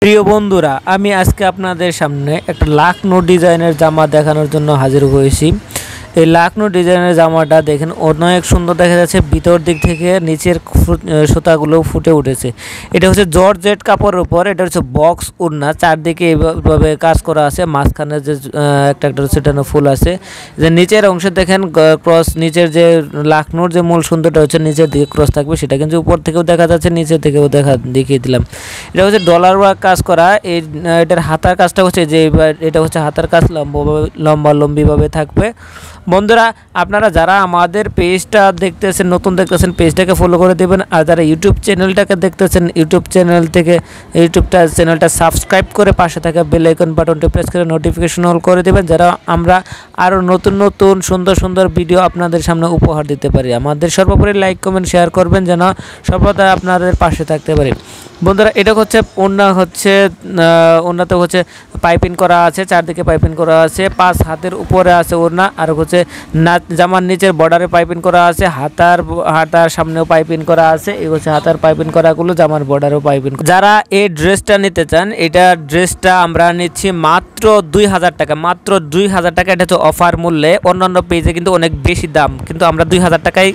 প্রিয় বন্ধুরা, আমি আজকে আপনাদের সামনে একটা লাখনো ডিজাইনের জামা দেখানোর জন্য হাজির হয়েছি। এই লাখনো ডিজাইনের জামাটা দেখেন অনেক সুন্দর দেখা যাচ্ছে, ভিতর দিক থেকে নিচের সুতাগুলো ফুটে উঠেছে। এটা হচ্ছে জর্জেট কাপড়ের উপর, এটা হচ্ছে বক্স ওড়না, চারদিকে এইভাবে কাজ করা আছে, মাঝখানে যে একটা সেটানো ফুল আছে। যে নিচের অংশে দেখেন ক্রস, নিচের যে লাখনোর যে মূল সুন্দরটা হচ্ছে নিচের দিকে ক্রস থাকবে, সেটা কিন্তু উপর থেকেও দেখা যাচ্ছে, নিচের থেকেও দেখিয়ে দিলাম। এটা হচ্ছে ডলার ওয়ার্ক কাজ করা। এটার হাতার কাজটা হচ্ছে যে এটা হচ্ছে হাতার কাজ লম্বিভাবে থাকবে। বন্ধুরা, আপনারা যারা আমাদের পেজটা দেখতেছেন, নতুন দেখতেছেন, পেজটাকে ফলো করে দেবেন। আর যারা ইউটিউব চ্যানেলটাকে দেখতেছেন, ইউটিউব চ্যানেলটা সাবস্ক্রাইব করে পাশে থাকা বেল আইকন বাটনটি প্রেস করে নোটিফিকেশন অল করে দেবেন, যারা আমরা আরও নতুন সুন্দর ভিডিও আপনাদের সামনে উপহার দিতে পারি। আমাদের সর্বোপরি লাইক কমেন্ট শেয়ার করবেন, যেন সর্বদা আপনাদের পাশে থাকতে পারি। বন্ধুরা, এটা হচ্ছে ওড়নাতে হচ্ছে পাইপিং করা আছে, চারদিকে পাইপিং করা আছে, 5 হাতের উপরে আছে ওড়না, আর হচ্ছে জামার নিচের বর্ডারে পাইপিং করা আছে, হাতার সামনেও পাইপিং করা আছে। এই হচ্ছে হাতার পাইপিং করাগুলো, জামার বর্ডারেও পাইপিং। যারা এই ড্রেসটা নিতে চান, এটা ড্রেসটা আমরা নিচ্ছি মাত্র 2000 টাকা, মাত্র 2000 টাকা। এটা হচ্ছে অফার মূল্যে। অন্যান্য পেজে কিন্তু অনেক বেশি দাম, কিন্তু আমরা 2000 টাকায়